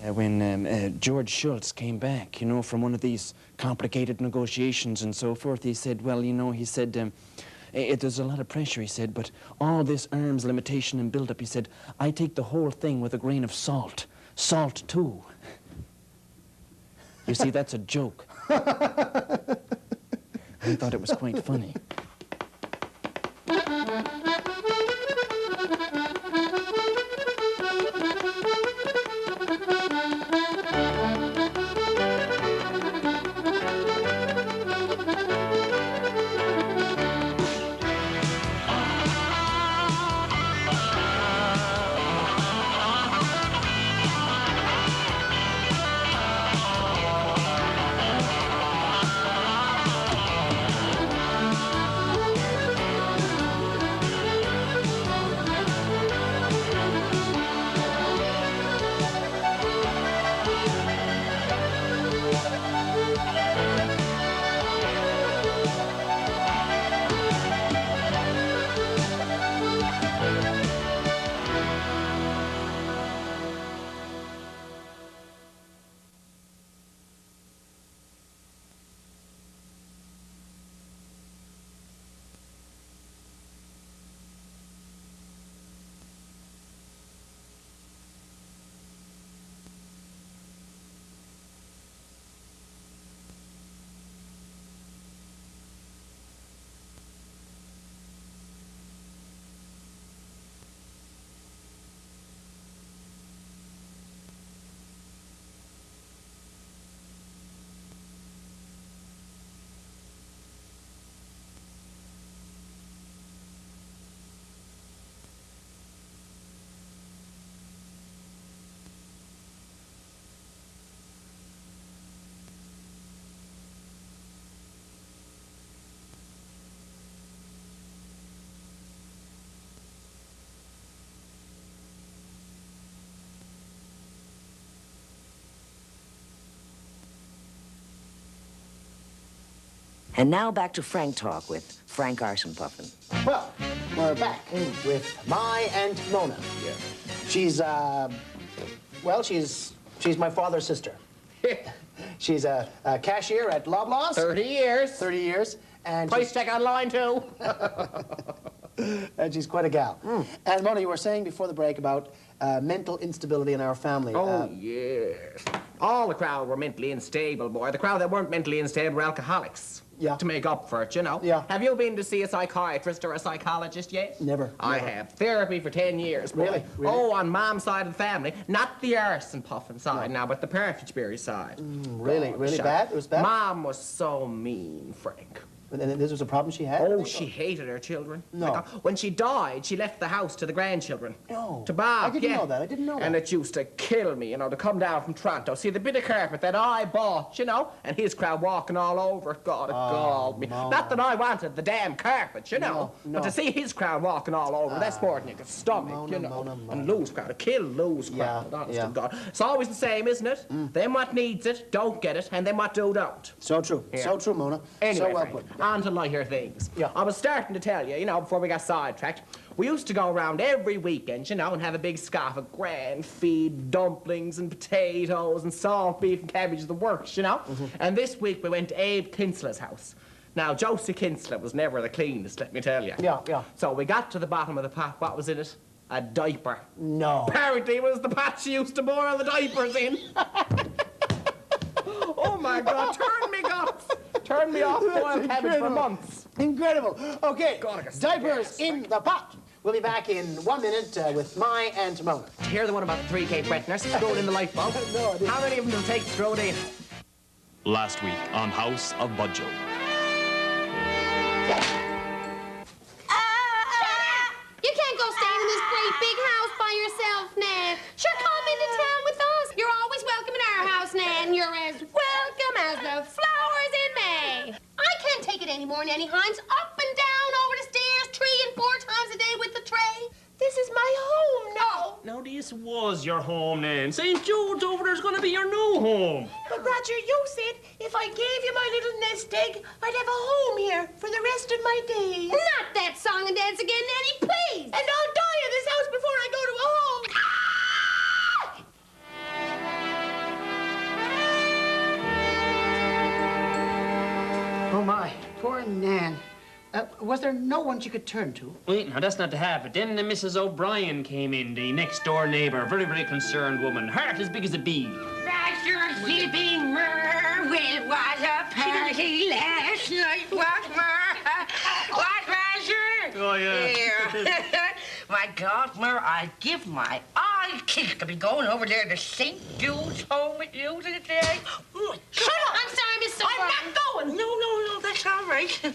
When George Schultz came back, you know, from one of these complicated negotiations and so forth, he said, well, you know, he said, there's a lot of pressure, he said, but all this arms limitation and build-up, he said, I take the whole thing with a grain of salt. Salt, too. You see, that's a joke. I thought it was quite funny. And now back to Frank Talk with Frank Arsonpuffin. Well, we're back with my Aunt Mona. Yeah. She's, well, she's my father's sister. She's a cashier at Loblaws. 30 years. 30 years. And Price check online, too. and she's quite a gal. And Mona, you were saying before the break about mental instability in our family. Oh, yes. All the crowd were mentally unstable, boy. The crowd that weren't mentally unstable were alcoholics. Yeah. To make up for it, you know. Yeah. Have you been to see a psychiatrist or a psychologist yet? Never. I never. have. Therapy for 10 years, boy. Really? Really? Oh, on Mom's side of the family. Not the Arsonpuffin side now, but the Partridgeberry side. Really? God, Really shut bad? up. It was bad? Mom was so mean, Frank. And this was a problem she had? Oh, she hated her children. No. Like, when she died, she left the house to the grandchildren. No. To Bob, I didn't yeah. know that. I didn't know And that. it used to kill me, you know, to come down from Toronto, see the bit of carpet that I bought, you know, and his crowd walking all over it. God, it galled me. no. Not that I wanted the damn carpet, you know, No, no. but to see his crowd walking all over, that's more than you could stomach, Mona, you know. Mona, Mona. And Lou's crowd, a kill Lou's crowd, Yeah, honest yeah. to God. It's always the same, isn't it? Them what needs it, don't get it, and them what do, don't. So true. Yeah. So true, Mona. Anyway, so well Frank, put. on to lighter things. Yeah. I was starting to tell you, you know, before we got sidetracked, we used to go around every weekend, you know, and have a big scoff of grand feed, dumplings and potatoes and salt beef and cabbage, the works, you know. And this week we went to Abe Kinsla's house. Now, Josie Kinsler was never the cleanest, let me tell you. Yeah, yeah. So we got to the bottom of the pot. What was in it? A diaper. No. Apparently it was the pot she used to boil the diapers in. Oh, my God, turn me guts. Turn me off boiled cabbage for months. Incredible. Okay, God, I got diapers gas. in the pot. We'll be back in 1 minute with my Aunt Mona. Did you hear the one about the 3 Cape Bretoners? Throw it in the light bulb. No, I didn't. How many of them does it take to throw it in? Last week on House of Budjo. You can't go staying in this great big house by yourself, Nan. Sure, come into town with us. You're always welcome in our house, Nan. You're as welcome as the flowers in May. I can't take it anymore, Nanny Hines. Up and down, over the stairs, 3 and 4 times a day with the tray. This is my home now. Now, this was your home, Nan. St. Jude's over there's going to be your new home. But, Roger, you said if I gave you my little nest egg, I'd have a home here for the rest of my days. Not that song and dance again, Nanny, please. And I'll die in this house before I go to a home. Poor Nan. Was there no one she could turn to? Wait, now that's not to have it. Then Mrs. O'Brien came in, the next door neighbor, very, very concerned woman, heart as big as a bee. Roger sleeping, Murr. Well, it was a party last night. What, Murr? What, Roger? Oh, yeah. Here. My God, Murr, I'd give my eye kick to be going over there to St. Jude's home with you today. Shut up! I'm sorry, Miss O'Brien. I'm not going. No, that's all right.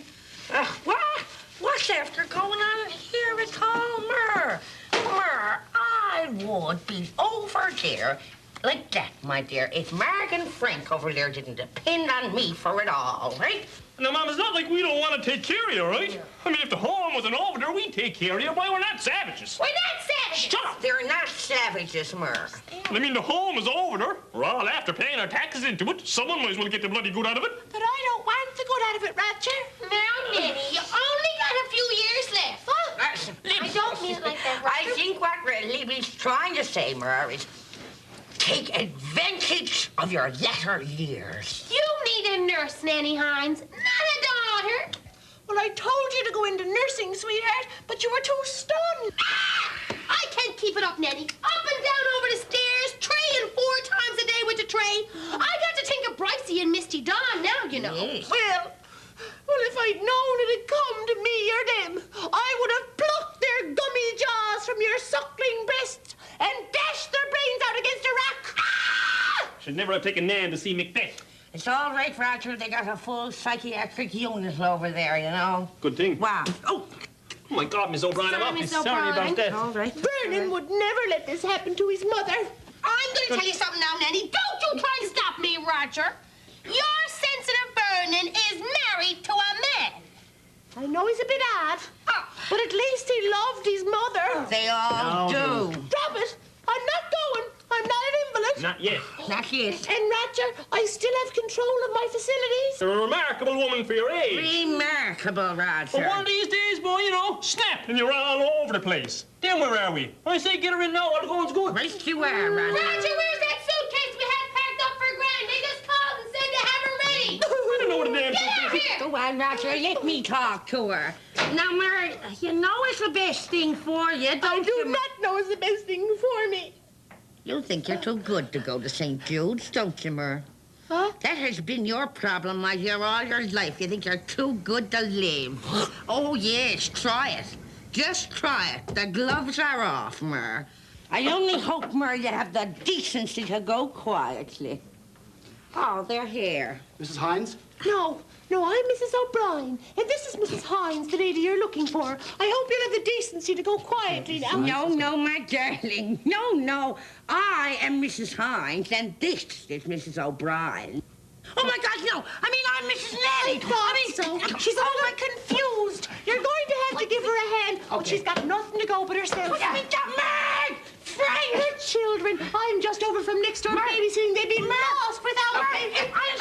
What's after going on here at all, Murr? Murr, I would be over there like that, my dear, if Mark and Frank over there didn't depend on me for it all, right? Now, Mom, it's not like we don't want to take care of you, right? I mean, if the home wasn't over there, we'd take care of you. Why, we're not savages. We're not savages. Shut up! They're not savages, Murr. I mean, the home is over there. We're all after paying our taxes into it. Someone might as well get the bloody good out of it. But I don't want the good out of it, Roger. Now, Nanny, you only got a few years left. I don't mean it like that, Roger. I think what Libby's trying to say, Murr, is take advantage of your latter years. You need a nurse, Nanny Hines, not a daughter. Well, I told you to go into nursing, sweetheart, but you were too stunned. I can't keep it up, Nanny. Up and down over the stairs, traying 4 times a day with the tray. I got to think of Brycey and Misty Dawn now, you know. Yes. Well, if I'd known it'd come to me or them, I would have plucked their gummy jaws from your suckling breasts and dashed their brains out against a rock. Should never have taken Nan to see Macbeth. It's all right, Roger. They got a full psychiatric unit over there, you know. Good thing. Wow. Oh my God, Miss O'Brien, Sorry, I'm awfully Miss sorry about O'Brien. that. All right. Vernon would never let this happen to his mother. I'm going to tell you something now, Nanny. Don't you try and stop me, Roger. Your sensitive Vernon is married to a man. I know he's a bit odd, but at least he loved his mother. They all do. Stop it. I'm not going. I'm not an invalid. Not yet. Not yet. And Roger, I still have control of my facilities. You're a remarkable woman for your age. Remarkable, Roger. But one of these days, boy, you know, snap, and you're all over the place. Then where are we? I say get her in now, all the going's good. Right you are, Roger. Roger, where's that suitcase we had packed up for Gran? They just called and said to have her ready. I don't know what a damn Get out suitcase is. here. Go on, Roger. Let me talk to her. Now, Murray, you know it's the best thing for you, I don't do you? not know it's the best thing for me. You think you're too good to go to St. Jude's, don't you, Murr? Huh? That has been your problem, my dear, all your life. You think you're too good to live. Oh, yes, try it. Just try it. The gloves are off, Murr. I only hope, Murr, you have the decency to go quietly. Oh, they're here. Mrs. Hines? No, I'm Mrs. O'Brien, and this is Mrs. Hines, the lady you're looking for. I hope you'll have the decency to go quietly now. No, my darling. No. I am Mrs. Hines, and this is Mrs. O'Brien. Oh, my God, no. I mean, I'm Mrs. Nanny. So. She's all confused. You're going to have to give her a hand, but she's got nothing to go but herself. What do you mean, Murray? Frank! Her children. I'm just over from next door babysitting. They'd be lost without her.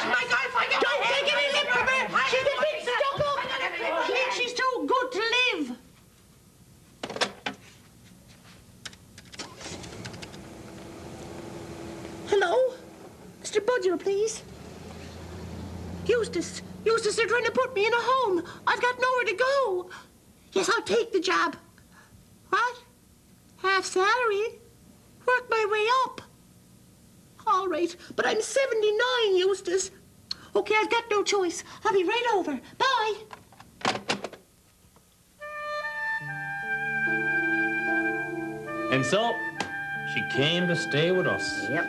My God, if I get Don't take any lip from her. She's a bit stuck up. She thinks she's too good to live. Hello? Mr. Budger, please. Eustace, they're trying to put me in a home. I've got nowhere to go. Yes, I'll take the job. What? Half salary? Work my way up. All right, but I'm 79, Eustace. Okay, I've got no choice. I'll be right over. Bye. And so, she came to stay with us. Yep.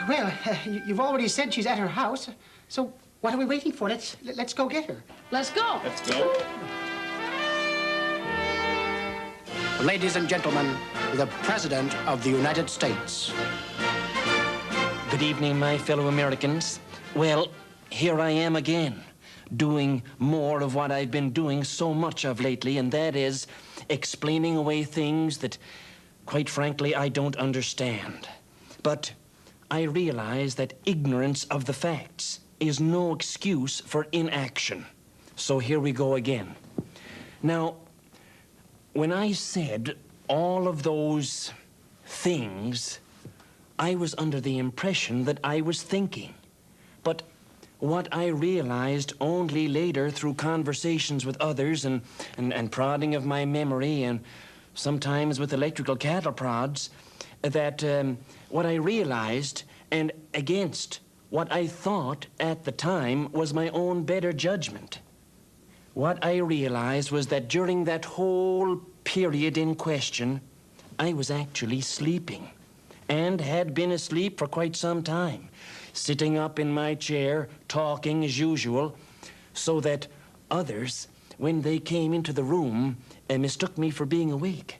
Well, you've already said she's at her house, so what are we waiting for? Let's go get her. Let's go. Let's go. Ladies and gentlemen, the President of the United States. Good evening, my fellow Americans. Well, here I am again, doing more of what I've been doing so much of lately, and that is explaining away things that, quite frankly, I don't understand. But I realize that ignorance of the facts is no excuse for inaction. So here we go again. Now, when I said all of those things, I was under the impression that I was thinking. But what I realized only later through conversations with others and prodding of my memory and sometimes with electrical cattle prods, that what I realized and against what I thought at the time was my own better judgment. What I realized was that during that whole period in question, I was actually sleeping and had been asleep for quite some time, sitting up in my chair, talking as usual, so that others, when they came into the room, mistook me for being awake.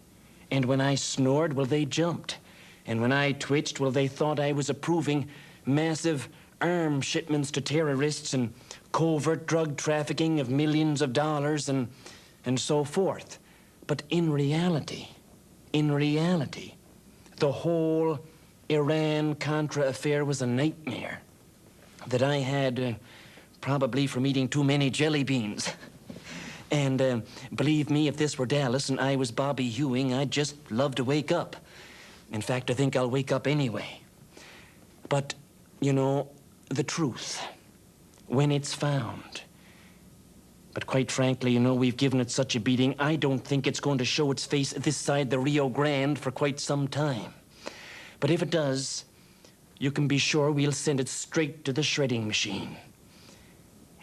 And when I snored, well, they jumped. And when I twitched, well, they thought I was approving massive arms shipments to terrorists and covert drug trafficking of millions of dollars and so forth. But in reality, the whole Iran-Contra affair was a nightmare that I had probably from eating too many jelly beans. And believe me, if this were Dallas and I was Bobby Ewing, I'd just love to wake up. In fact, I think I'll wake up anyway. But, you know, the truth, when it's found. But quite frankly, you know, we've given it such a beating, I don't think it's going to show its face this side the Rio Grande for quite some time. But if it does, you can be sure we'll send it straight to the shredding machine.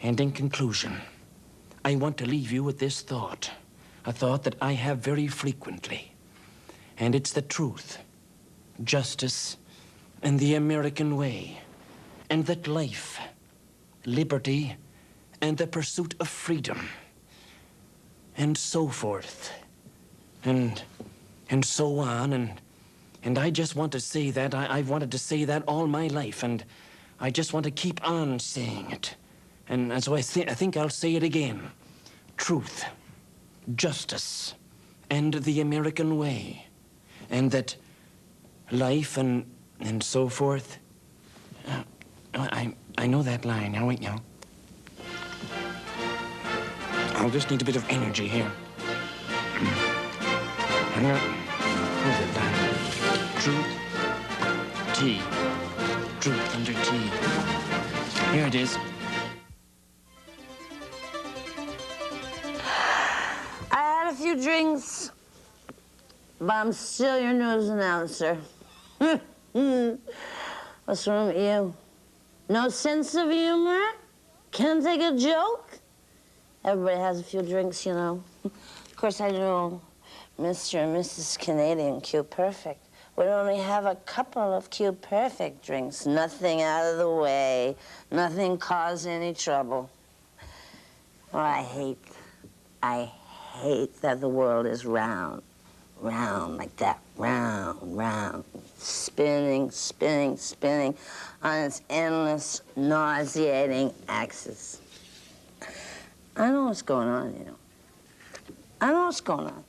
And in conclusion, I want to leave you with this thought, a thought that I have very frequently. And it's the truth, justice, and the American way, and that life, liberty, and the pursuit of freedom, and so forth, and so on, and I just want to say that. I've wanted to say that all my life, and I just want to keep on saying it. And so I think I'll say it again. Truth, justice, and the American way, and that life and so forth. I know that line. Now wait now. I'll just need a bit of energy here. Where's it line? Truth, tea. Truth under tea. Here it is. I had a few drinks, but I'm still your news announcer. What's wrong with you? No sense of humor? Can't take a joke? Everybody has a few drinks, you know. Of course, I know Mr. and Mrs. Canadian Q Perfect would only have a couple of Q Perfect drinks. Nothing out of the way, nothing cause any trouble. Oh, I hate that the world is round like that, round, spinning on its endless, nauseating axis. I know what's going on, you know. I know what's going on.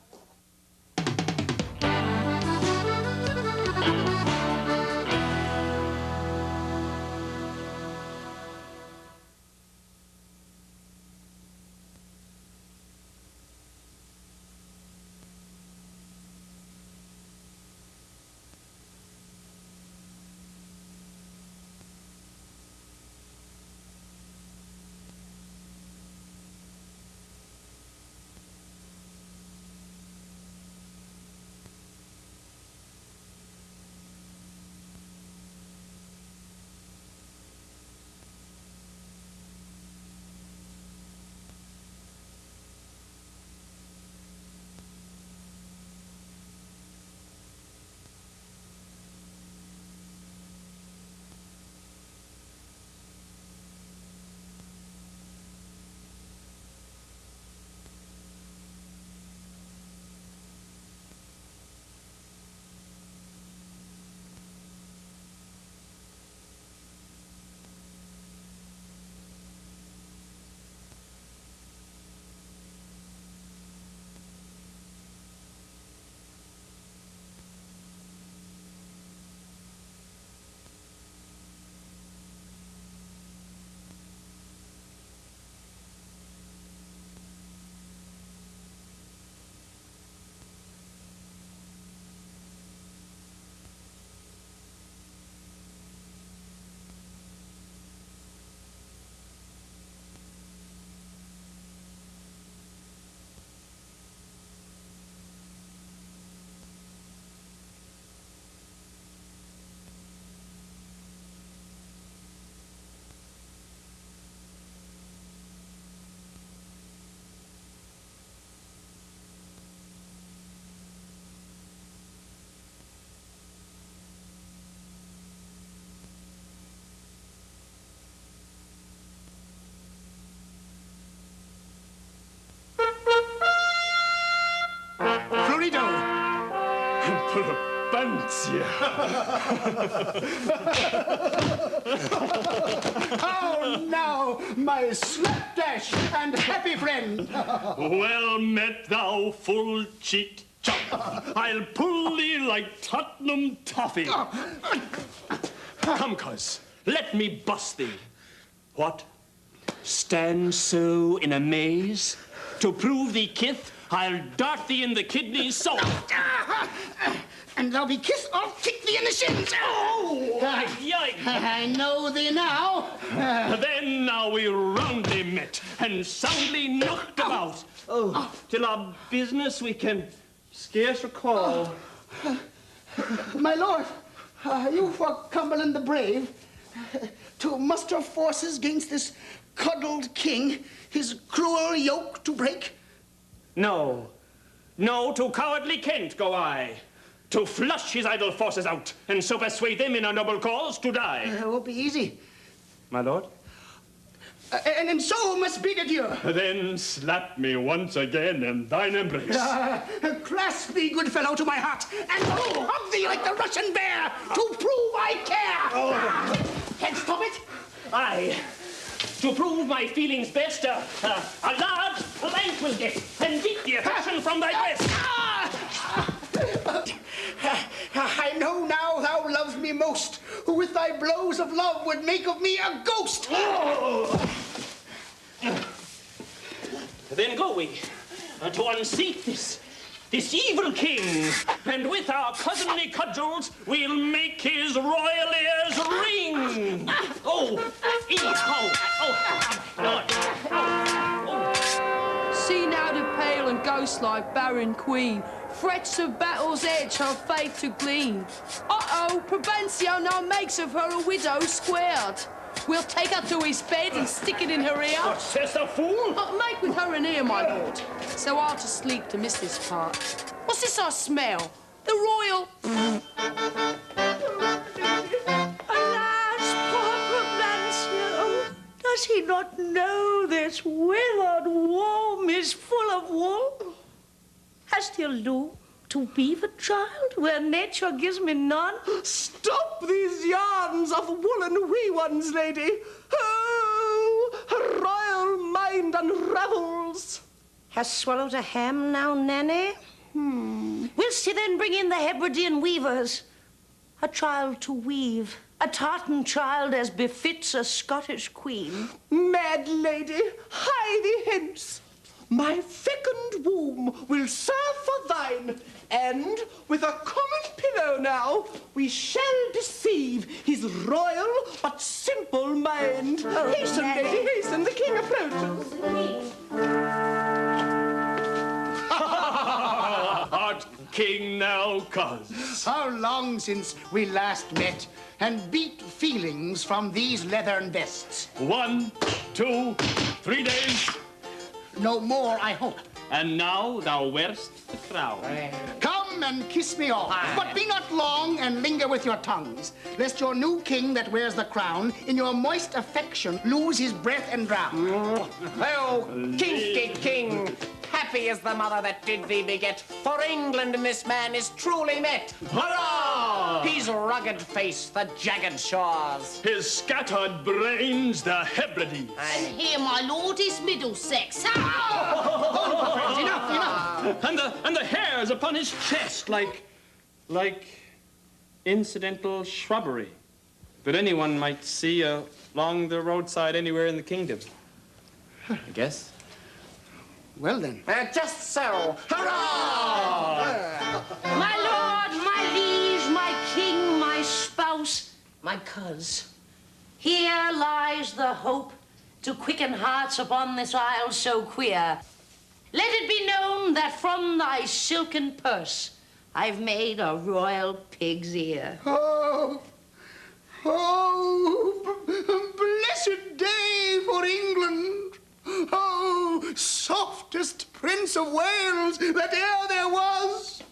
Fancy. Oh, now, my slapdash and happy friend. Well met, thou full-cheeked chap. I'll pull thee like Tottenham toffee. Come, cuz, let me bust thee. What? Stand so in a maze? To prove thee kith, I'll dart thee in the kidneys so. And thou be kissed, I'll kick thee in the shins. Oh! I know thee now. Then now we roundly met and soundly knocked about. Till our business we can scarce recall. My lord, you for Cumberland the Brave, to muster forces against this cuddled king, his cruel yoke to break? No, no, to cowardly Kent go I, to flush his idle forces out, and so persuade them in a noble cause to die. It won't be easy. My lord? And so must bid adieu. Then slap me once again in thine embrace. Clasp thee, good fellow, to my heart, and hug thee like the Russian bear, to prove I care. Can't stop it? Aye. To prove my feelings best, a large plank will get, and beat the affection from thy breast. I know now thou lovest me most, who with thy blows of love would make of me a ghost. Then go we, to unseat this evil king, and with our cousinly cudgels we'll make his royal ears ring. See now the pale and ghost-like barren queen frets of battle's edge her faith to glean. Uh-oh, Provencio now makes of her a widow squared. We'll take her to his bed and stick it in her ear. What says the fool? Make with her an ear, my lord. So hard to sleep to miss this part. What's this I smell? The royal... Alas, poor Provencio. Does he not know this withered worm is full of wool? Hast thou loom to weave a child where nature gives me none? Stop these yarns of woolen wee ones, lady. Oh, her royal mind unravels. Hast swallowed a ham now, Nanny? Whilst he then bring in the Hebridean weavers, a child to weave, a tartan child as befits a Scottish queen. Mad lady, hie thee hence. My fecund womb will serve for thine, and with a common pillow now, we shall deceive his royal but simple mind. Hasten, lady, hasten, the king approaches. Art king now, cuz. How long since we last met and beat feelings from these leathern vests? 1, 2, 3 days. No more, I hope. And now thou wearest the crown. Come and kiss me all, but be not long and linger with your tongues, lest your new king that wears the crown in your moist affection lose his breath and drown. Oh, kinky king, happy is the mother that did thee beget, for England in this man is truly met. Hurrah! His rugged face, the jagged shores. His scattered brains, the Hebrides. And here, my lord, is Middlesex. Enough. And the hairs upon his chest like incidental shrubbery that anyone might see along the roadside anywhere in the kingdom. I guess. Well then. Just so. Hurrah! My lord, my liege, my king, my spouse, my cuz. Here lies the hope to quicken hearts upon this isle so queer. Let it be known that from thy silken purse I've made a royal pig's ear. Oh, blessed day for England. Oh, softest Prince of Wales that e'er there was.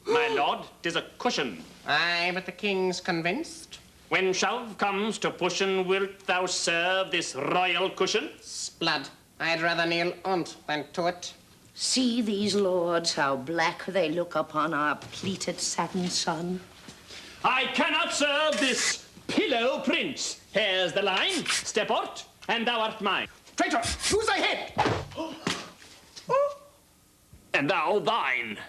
My lord, 'tis a cushion. Aye, but the king's convinced. When shove comes to pushin', wilt thou serve this royal cushion? Sblood, I'd rather kneel on't than to it. See these lords, how black they look upon our pleated satin sun. I cannot serve this pillow prince. Here's the line. Step out, and thou art mine. Traitor, choose thy head. And thou thine.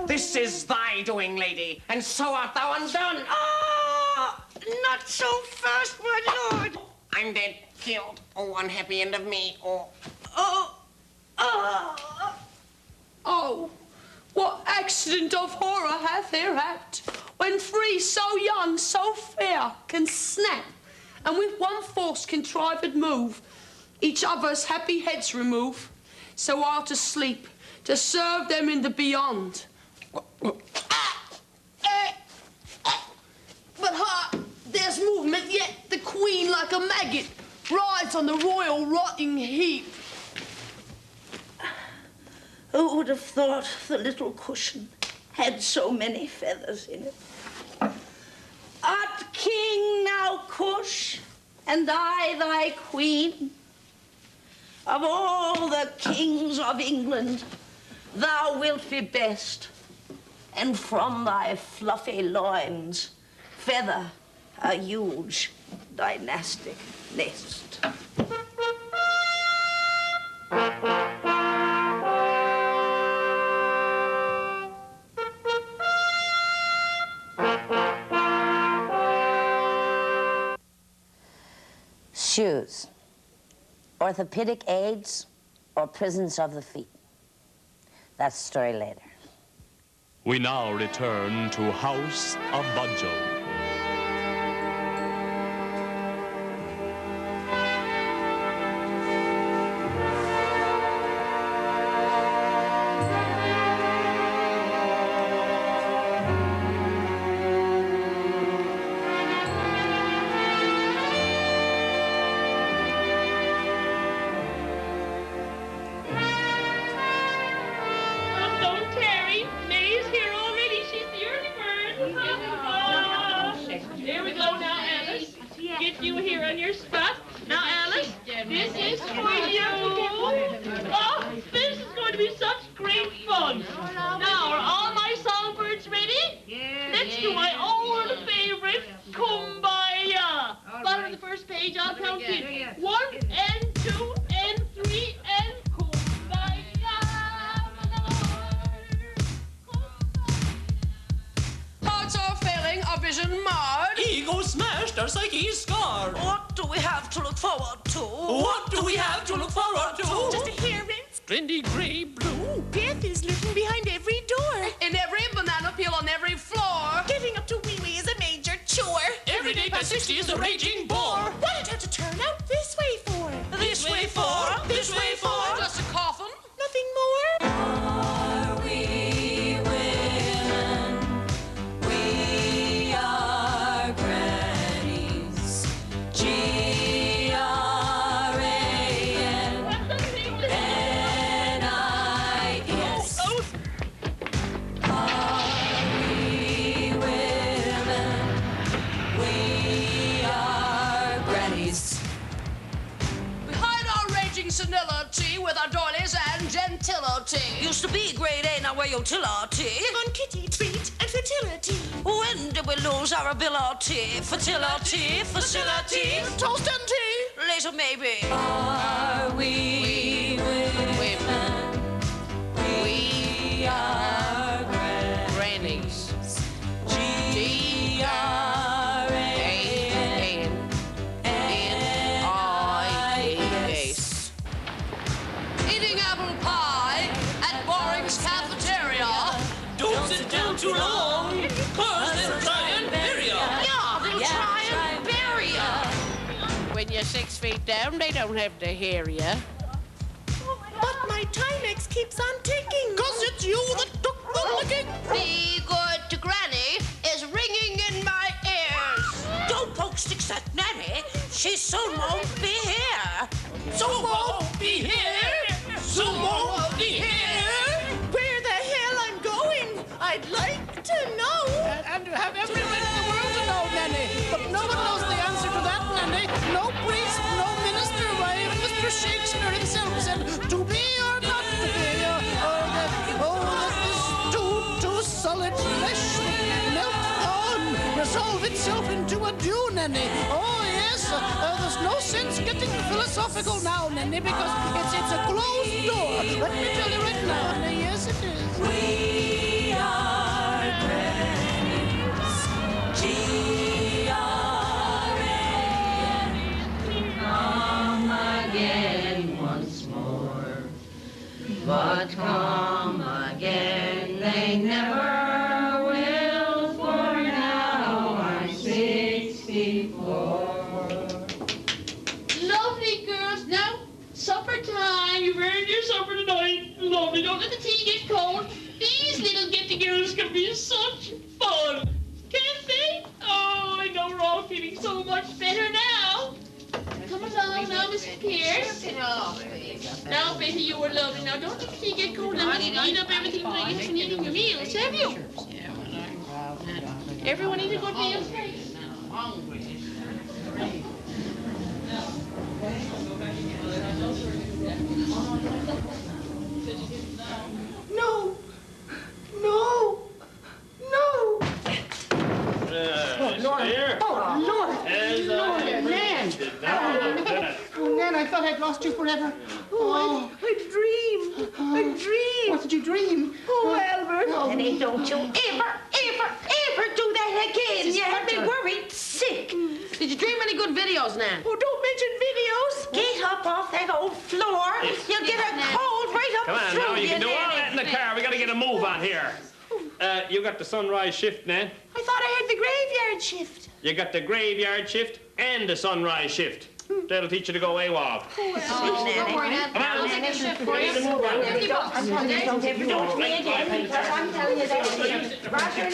This is thy doing, lady, and so art thou undone. Ah, not so fast, my lord. I'm dead, killed. Oh, unhappy end of me. Oh. Oh, what accident of horror hath here happed, when three so young, so fair, can snap, and with one force contrived move, each other's happy heads remove, so are to sleep, to serve them in the beyond. But ha, there's movement yet. The queen, like a maggot, rides on the royal rotting heap. Who would have thought the little cushion had so many feathers in it? Art king now, Cush, and I thy queen? Of all the kings of England, thou wilt be best, and from thy fluffy loins feather a huge dynastic nest. Shoes, orthopedic aids, or prisons of the feet. That's the story later. We now return to House of Budjo. Used to be grade A, now we're utility. On kitty, treat, and fertility. When did we lose our ability? Fertility, facility, Toast and tea. later maybe. Are we women? We are grannies. G-R-A-N-N-I-S. Eating apple pie at Warwick's cafeteria. Don't sit down too long, cause they'll try and bury ya. Yeah, they'll try and bury ya. When you're 6 feet down, they don't have to hear ya. But my Timex keeps on ticking. 'Cause it's you that took the licking. Be good to Granny is ringing in my ears. Don't poke sticks at Nanny. She soon won't be here. Soon won't be here. Soon won't be here. Where the hell I'm going, I'd like to know. And have everyone in the world to know, Nanny. But no one knows the answer to that, Nanny. No priest, no minister, or even the Mr. Shakespeare himself said, to be or not to be, that this too solid flesh would melt on, resolve itself into a dew, Nanny. Oh, yes, there's no sense getting philosophical now, Nanny, because it's a closed door. Let me tell you right now, Nanny, yes, it is. We are grannies, G-R-A-N-E. Come again once more, but come again they never will, for now I'm 64. Lovely girls, now supper time. You've earned your supper tonight. Lovely. Don't let the tea get cold. These little get-togethers can be such fun, can't they? Oh, I know we're all feeling so much better now. Come along now, Mrs. Pierce. Now, Betty, you were lovely. Now, don't let the tea get cold. Now, you eat up everything till I get from eating your meals, have you? Everyone eat a good meal? No. No. No. Here. Oh, Lord. As Lord, Nan. Oh, Nan, I thought I'd lost you forever. Oh, I dreamed. I dreamed. What did you dream? Oh, Albert. Nanny, don't you ever do that again. You have me worried sick. Did you dream any good videos, Nan? Oh, don't mention videos. Get up off that old floor. You'll get a cold right up Come on through now, you can do all Nanny. that in the car. We gotta get a move on here. You got the sunrise shift, Nan? I thought I had the graveyard shift. You got the graveyard shift and the sunrise shift. That'll teach you to go AWOL. Nanny. Come on, Nanny. we need to move on. I'm telling you, don't ever do it to me again. I'm telling you that. Roger,